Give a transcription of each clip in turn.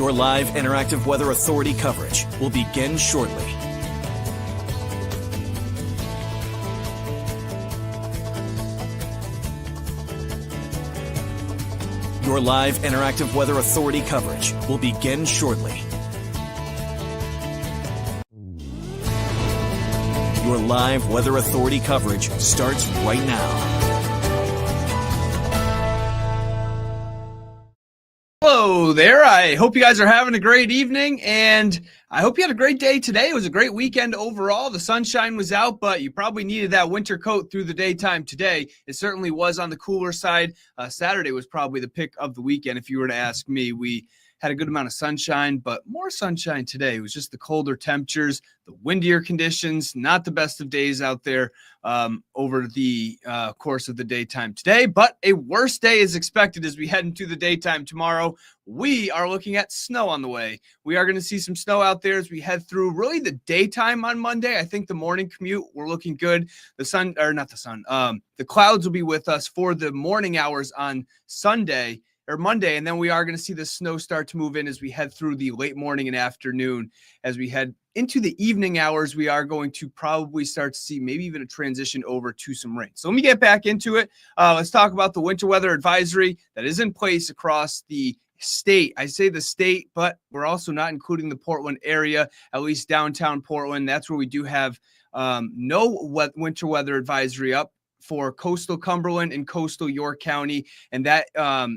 Your live interactive Weather Authority coverage will begin shortly. Your live interactive Weather Authority coverage will begin shortly. Your live Weather Authority coverage starts right now. Hello there. I hope you guys are having a great evening, and I hope you had a great day today. It was a great weekend overall. The sunshine was out, but you probably needed that winter coat through the daytime today. It certainly was on the cooler side. Saturday was probably the pick of the weekend, if you were to ask me. We had a good amount of sunshine, but more sunshine today. It was just the colder temperatures, the windier conditions, not the best of days out there over the course of the daytime today, but a worse day is expected as we head into the daytime tomorrow. We are looking at snow on the way. We are going to see some snow out there as we head through really the daytime on Monday. I think the morning commute, we're looking good. The clouds will be with us for the morning hours on Monday, and then we are going to see the snow start to move in as we head through the late morning and afternoon. As we head into the evening hours, we are going to probably start to see maybe even a transition over to some rain. So let me get back into it. Let's talk about the winter weather advisory that is in place across the state. I say the state, but we're also not including the Portland area, at least downtown Portland. That's where we do have no winter weather advisory up for coastal Cumberland and coastal York County, and that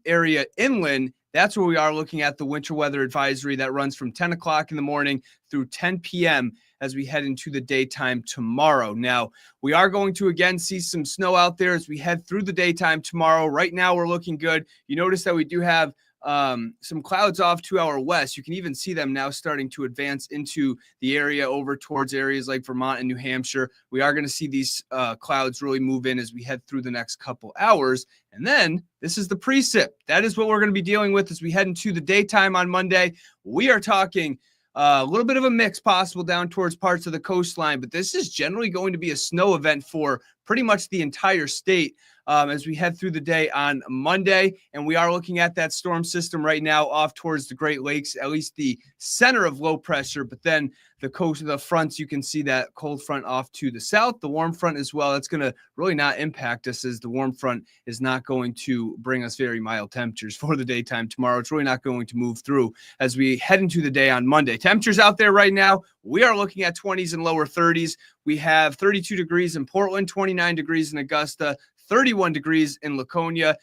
area inland. That's where we are looking at the winter weather advisory that runs from 10 o'clock in the morning through 10 p.m. as we head into the daytime tomorrow. Now, we are going to again see some snow out there as we head through the daytime tomorrow. Right now, we're looking good. You notice that we do have some clouds off to our west. You can even see them now starting to advance into the area over towards areas like Vermont and New Hampshire. We are going to see these clouds really move in as we head through the next couple hours. And then this is the precip. That is what we're going to be dealing with as we head into the daytime on Monday. We are talking a little bit of a mix possible down towards parts of the coastline, but this is generally going to be a snow event for pretty much the entire state as we head through the day on Monday. And we are looking at that storm system right now off towards the Great Lakes, at least the center of low pressure, but then the coast of the fronts, you can see that cold front off to the south, the warm front as well. That's going to really not impact us as the warm front is not going to bring us very mild temperatures for the daytime tomorrow. It's really not going to move through as we head into the day on Monday. Temperatures out there right now, we are looking at 20s and lower 30s. We have 32 degrees in Portland, 29 degrees in Augusta, 31 degrees in Laconia,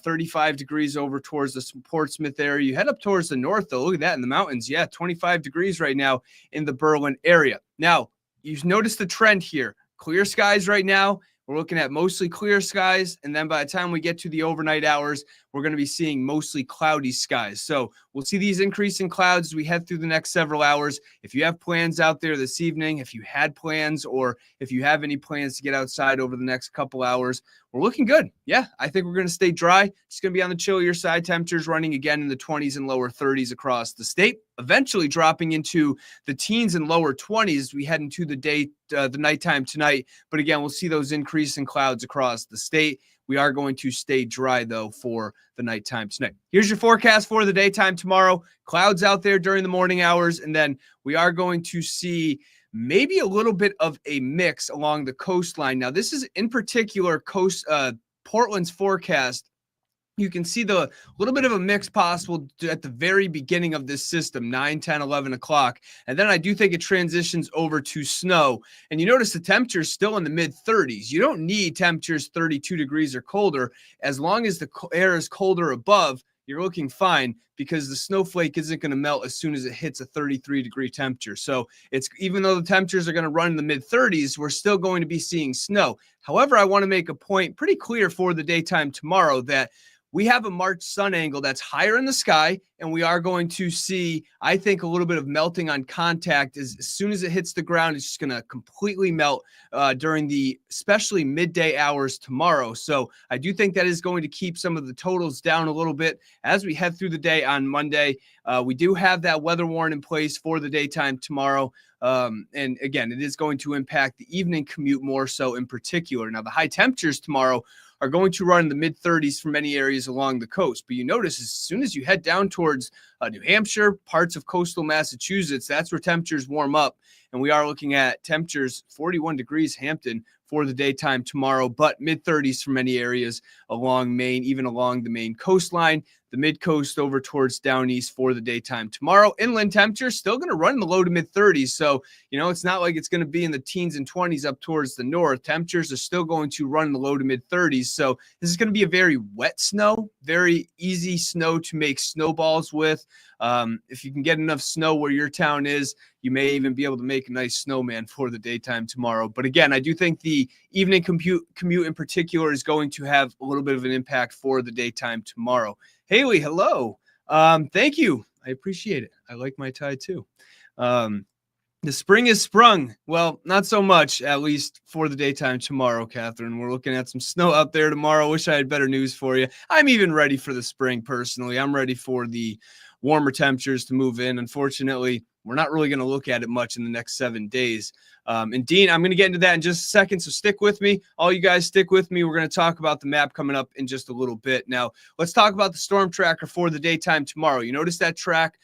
35 degrees over towards the Portsmouth area. You head up towards the north, though. Look at that in the mountains. Yeah, 25 degrees right now in the Berlin area. Now, you've noticed the trend here. Clear skies right now. We're looking at mostly clear skies, and then by the time we get to the overnight hours, we're going to be seeing mostly cloudy skies. So we'll see these increasing clouds as we head through the next several hours. If you have plans out there this evening, if you had plans, or if you have any plans to get outside over the next couple hours, we're looking good. Yeah, I think we're going to stay dry. It's going to be on the chillier side. Temperatures running again in the 20s and lower 30s across the state, eventually dropping into the teens and lower 20s as we head into the nighttime tonight. But again, we'll see those increasing clouds across the state. We are going to stay dry, though, for the nighttime tonight. Here's your forecast for the daytime tomorrow. Clouds out there during the morning hours, and then we are going to see maybe a little bit of a mix along the coastline. Now, this is in particular Portland's forecast. You can see the little bit of a mix possible at the very beginning of this system, 9, 10, 11 o'clock. And then I do think it transitions over to snow. And you notice the temperature is still in the mid-30s. You don't need temperatures 32 degrees or colder. As long as the air is colder above, you're looking fine because the snowflake isn't going to melt as soon as it hits a 33-degree temperature. So it's even though the temperatures are going to run in the mid-30s, we're still going to be seeing snow. However, I want to make a point pretty clear for the daytime tomorrow that we have a March sun angle that's higher in the sky, and we are going to see, I think, a little bit of melting on contact. As soon as it hits the ground, it's just going to completely melt during the especially midday hours tomorrow. So I do think that is going to keep some of the totals down a little bit as we head through the day on Monday. We do have that weather warning in place for the daytime tomorrow. And again, it is going to impact the evening commute more so in particular. Now, the high temperatures tomorrow are going to run in the mid 30s for many areas along the coast. But you notice as soon as you head down towards New Hampshire, parts of coastal Massachusetts, that's where temperatures warm up. And we are looking at temperatures 41 degrees Hampton for the daytime tomorrow, but mid 30s for many areas along Maine, even along the Maine coastline, the mid coast over towards down east for the daytime tomorrow. Inland temperatures still going to run in the low to mid 30s. So, it's not like it's going to be in the teens and 20s up towards the north. Temperatures are still going to run in the low to mid 30s. So this is going to be a very wet snow, very easy snow to make snowballs with. If you can get enough snow where your town is, you may even be able to make a nice snowman for the daytime tomorrow. But again, I do think the evening commute in particular is going to have a little bit of an impact for the daytime tomorrow. Haley, hello. Thank you. I appreciate it. I like my tie too. The spring is sprung. Well, not so much, at least for the daytime tomorrow, Catherine. We're looking at some snow out there tomorrow. Wish I had better news for you. I'm even ready for the spring personally. I'm ready for the warmer temperatures to move in. Unfortunately, we're not really going to look at it much in the next 7 days. And Dean, I'm going to get into that in just a second, so stick with me. All you guys stick with me. We're going to talk about the map coming up in just a little bit. Now, let's talk about the storm tracker for the daytime tomorrow. You notice that track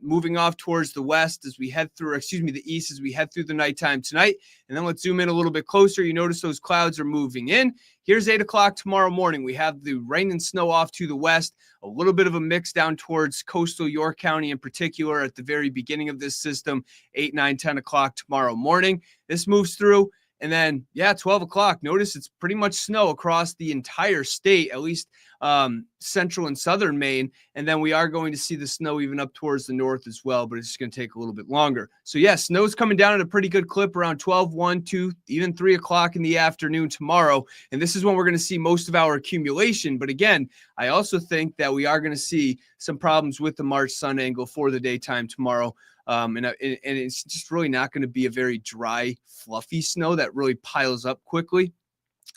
moving off towards the west as we head through, the east as we head through the nighttime tonight. And then let's zoom in a little bit closer. You notice those clouds are moving in. Here's 8 o'clock tomorrow morning. We have the rain and snow off to the west, a little bit of a mix down towards coastal York County in particular at the very beginning of this system, 8, 9, 10 o'clock tomorrow morning. This moves through. And then, 12 o'clock. Notice it's pretty much snow across the entire state, at least central and southern Maine. And then we are going to see the snow even up towards the north as well, but it's just going to take a little bit longer. So, snow's coming down at a pretty good clip around 12, 1, 2, even 3 o'clock in the afternoon tomorrow. And this is when we're going to see most of our accumulation. But again, I also think that we are going to see some problems with the March sun angle for the daytime tomorrow. And it's just really not going to be a very dry, fluffy snow that really piles up quickly.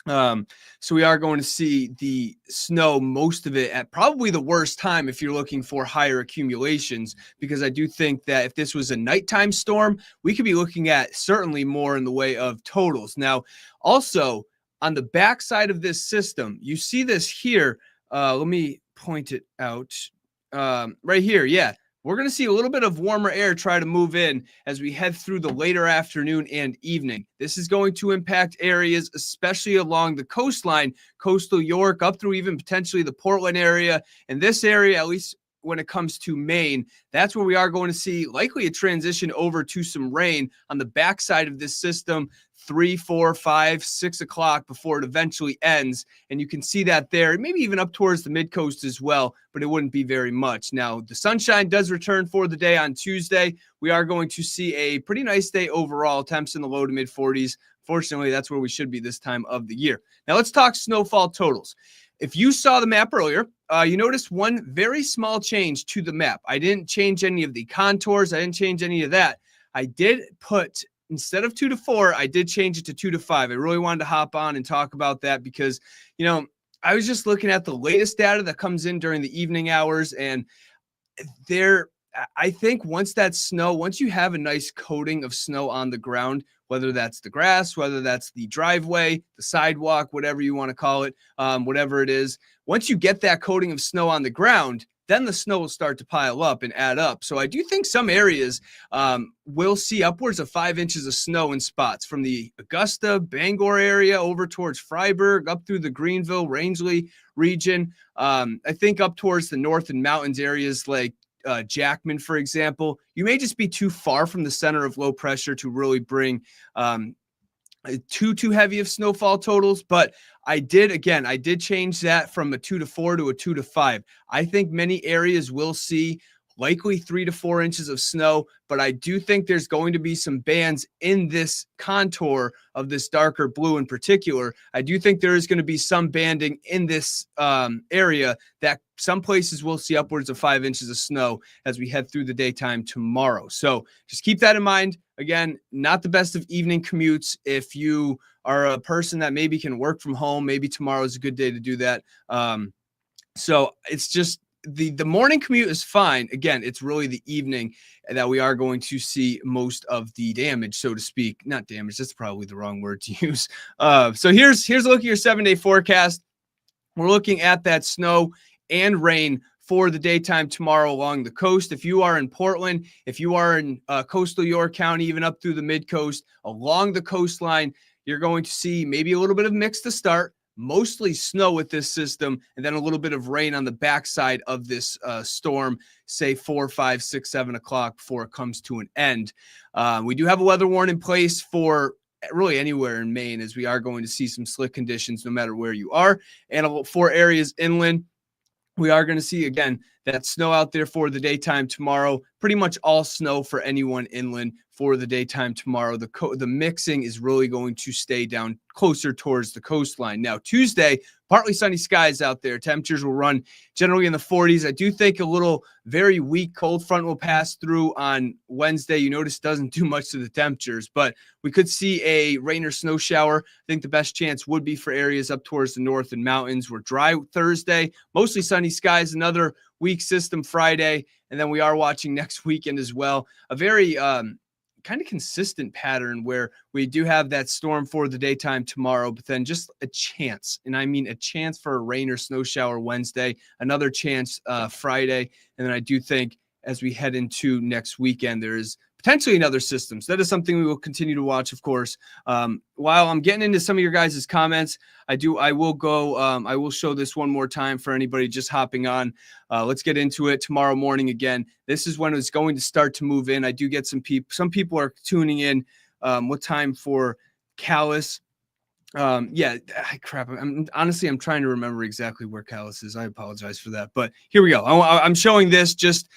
So we are going to see the snow, most of it at probably the worst time if you're looking for higher accumulations, because I do think that if this was a nighttime storm, we could be looking at certainly more in the way of totals. Now, also on the backside of this system, you see this here. Let me point it out right here. Yeah. We're going to see a little bit of warmer air try to move in as we head through the later afternoon and evening. This is going to impact areas, especially along the coastline, coastal York, up through even potentially the Portland area. And this area, at least when it comes to Maine, that's where we are going to see likely a transition over to some rain on the backside of this system, 3, 4, 5, 6 o'clock before it eventually ends. And you can see that there, maybe even up towards the mid coast as well, but it wouldn't be very much. Now, the sunshine does return for the day on Tuesday. We are going to see a pretty nice day overall, temps in the low to mid 40s. Fortunately, that's where we should be this time of the year. Now, let's talk snowfall totals. If you saw the map earlier, you noticed one very small change to the map. I didn't change any of the contours. I didn't change any of that. I did put, instead of 2 to 4, I did change it to 2 to 5. I really wanted to hop on and talk about that because, I was just looking at the latest data that comes in during the evening hours, and I think once you have a nice coating of snow on the ground, whether that's the grass, whether that's the driveway, the sidewalk, whatever you want to call it, whatever it is, once you get that coating of snow on the ground, then the snow will start to pile up and add up. So I do think some areas will see upwards of 5 inches of snow in spots from the Augusta, Bangor area over towards Freiburg, up through the Greenville, Rangeley region. I think up towards the north and mountains areas like Jackman, for example. You may just be too far from the center of low pressure to really bring too heavy of snowfall totals, but I did change that from a 2 to 4 to a 2 to 5. I think many areas will see likely 3 to 4 inches of snow, but I do think there's going to be some bands in this contour of this darker blue in particular. I do think there is going to be some banding in this area that some places will see upwards of 5 inches of snow as we head through the daytime tomorrow. So just keep that in mind. Again, not the best of evening commutes. If you are a person that maybe can work from home, maybe tomorrow is a good day to do that. So it's just the morning commute is fine. Again, it's really the evening that we are going to see most of the damage, so to speak. Not damage, that's probably the wrong word to use. So here's a look at your 7-day forecast. We're looking at that snow and rain for the daytime tomorrow along the coast. If you are in Portland, if you are in coastal York County, even up through the mid-coast, along the coastline, you're going to see maybe a little bit of mix to start, mostly snow with this system, and then a little bit of rain on the backside of this storm, say 4, 5, 6, 7 o'clock before it comes to an end. We do have a weather warning in place for really anywhere in Maine, as we are going to see some slick conditions no matter where you are. And for areas inland, we are going to see, again, that snow out there for the daytime tomorrow. Pretty much all snow for anyone inland for the daytime tomorrow. The mixing is really going to stay down closer towards the coastline. Now, Tuesday, partly sunny skies out there. Temperatures will run generally in the 40s. I do think a little very weak cold front will pass through on Wednesday. You notice it doesn't do much to the temperatures, but we could see a rain or snow shower. I think the best chance would be for areas up towards the north and mountains. We're dry Thursday, mostly sunny skies, another weak system Friday, and then we are watching next weekend as well. A very kind of consistent pattern where we do have that storm for the daytime tomorrow, but then just a chance, and I mean a chance for a rain or snow shower Wednesday, another chance Friday, and then I do think as we head into next weekend, there is potentially another system. So that is something we will continue to watch, of course. While I'm getting into some of your guys' comments, I will show this one more time for anybody just hopping on. Let's get into it tomorrow morning again. This is when it's going to start to move in. I do get some people are tuning in. What time for Calais? Crap. I'm trying to remember exactly where Calais is. I apologize for that, but here we go. I'm showing this. Just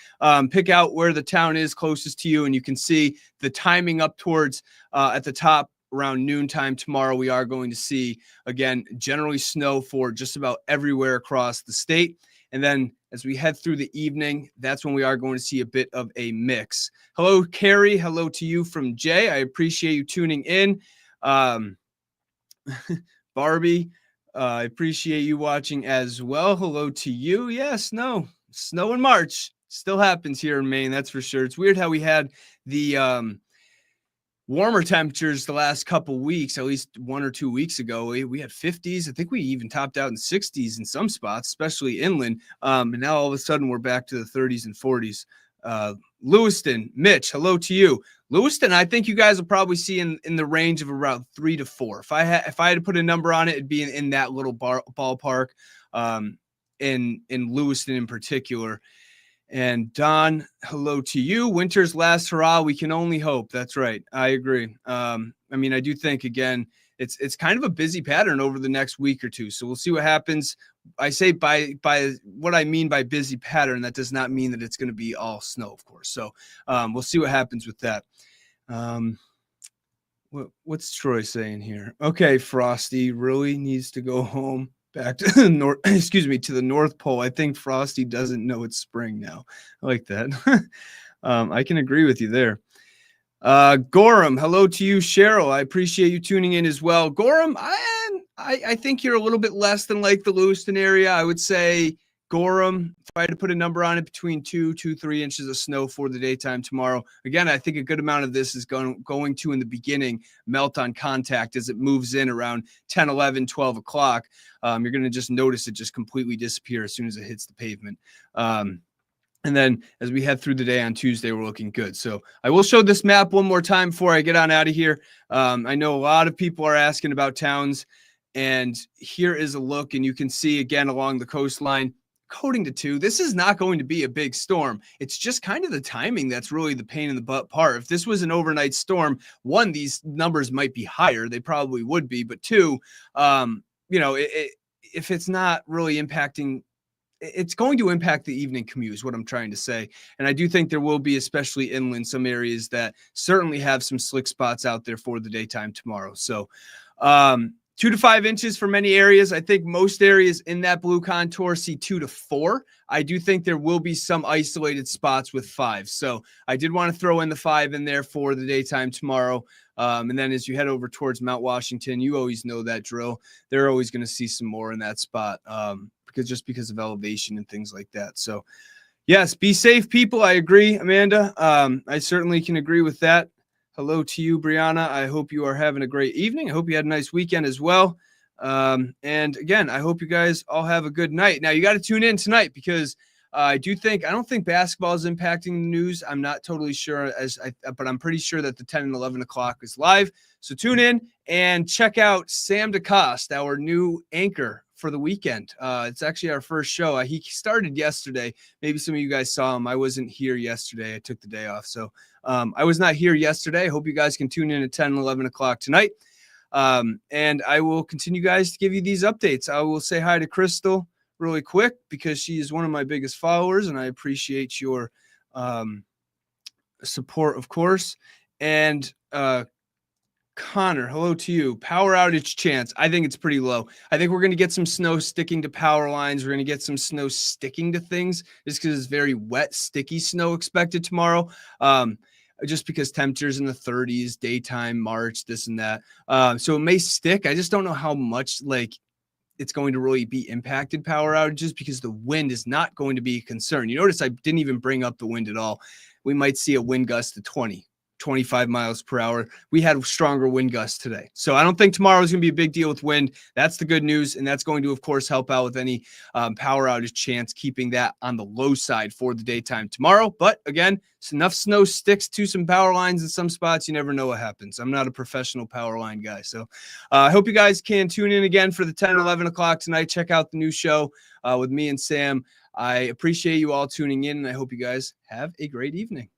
pick out where the town is closest to you, and you can see the timing up towards at the top around noontime tomorrow. We are going to see, again, generally snow for just about everywhere across the state. And then as we head through the evening, that's when we are going to see a bit of a mix. Hello, Carrie. Hello to you from Jay. I appreciate you tuning in. Barbie, I appreciate you watching as well. Hello to you. Yeah, snow in March still happens here in Maine. That's for sure. It's weird how we had the warmer temperatures the last couple weeks, at least 1 or 2 weeks ago. We had 50s. I think we even topped out in 60s in some spots, especially inland. And now all of a sudden we're back to the 30s and 40s. Lewiston, Mitch, hello to you. Lewiston, I think you guys will probably see in the range of around 3 to 4. If I had to put a number on it, it'd be in that little ballpark. In Lewiston in particular. And Don, hello to you. Winter's last hurrah. We can only hope. That's right. I agree. I do think, again, it's kind of a busy pattern over the next week or two. So we'll see what happens. I say by what I mean by busy pattern, that does not mean that it's going to be all snow, of course. So we'll see what happens with that. What's Troy saying here? Okay, Frosty really needs to go home. Back to the north, to the North Pole. I think Frosty doesn't know it's spring now. I like that. I can agree with you there. Gorham, hello to you, Cheryl. I appreciate you tuning in as well. Gorham, I think you're a little bit less than like the Lewiston area. I would say Gorham, if I had to put a number on it, between 3 inches of snow for the daytime tomorrow. Again, I think a good amount of this is going to, in the beginning, melt on contact as it moves in around 10, 11, 12 o'clock. You're going to just notice it just completely disappear as soon as it hits the pavement. And then as we head through the day on Tuesday, we're looking good. So I will show this map one more time before I get on out of here. I know a lot of people are asking about towns, and here is a look, and you can see again along the coastline, coding to 2. This is not going to be a big storm. It's just kind of the timing that's really the pain in the butt part. If this was an overnight storm, 1, these numbers might be higher. They probably would be. But 2, if it's not really impacting, it's going to impact the evening commute is what I'm trying to say. And I do think there will be, especially inland, some areas that certainly have some slick spots out there for the daytime tomorrow. So 2 to 5 inches for many areas. I think most areas in that blue contour see 2 to 4. I do think there will be some isolated spots with 5. So I did want to throw in the 5 in there for the daytime tomorrow. And then as you head over towards Mount Washington, you always know that drill. They're always going to see some more in that spot. because of elevation and things like that. So yes, be safe, people. I agree, Amanda. I certainly can agree with that. Hello to you, Brianna. I hope you are having a great evening. I hope you had a nice weekend as well. And again, I hope you guys all have a good night. Now, you got to tune in tonight because I don't think basketball is impacting the news. I'm not totally sure, but I'm pretty sure that the 10 and 11 o'clock is live. So tune in and check out Sam DeCoste, our new anchor for the weekend. It's actually our first show. He started yesterday. Maybe some of you guys saw him. I wasn't here yesterday. I took the day off. So I was not here yesterday. I hope you guys can tune in at 10 and 11 o'clock tonight. And I will continue, guys, to give you these updates. I will say hi to Crystal really quick because she is one of my biggest followers, and I appreciate your support, of course. And Connor, hello to you. Power outage chance. I think it's pretty low. I think we're going to get some snow sticking to power lines. We're going to get some snow sticking to things just because it's very wet, sticky snow expected tomorrow. Just because temperatures in the 30s, daytime, March, this and that. So it may stick. I just don't know how much it's going to really be impacted power outages because the wind is not going to be a concern. You notice I didn't even bring up the wind at all. We might see a wind gust to 25 miles per hour. We had stronger wind gusts today. So I don't think tomorrow is going to be a big deal with wind. That's the good news. And that's going to, of course, help out with any power outage chance, keeping that on the low side for the daytime tomorrow. But again, enough snow sticks to some power lines in some spots. You never know what happens. I'm not a professional power line guy. So I hope you guys can tune in again for the 10 and 11 o'clock tonight. Check out the new show with me and Sam. I appreciate you all tuning in, and I hope you guys have a great evening.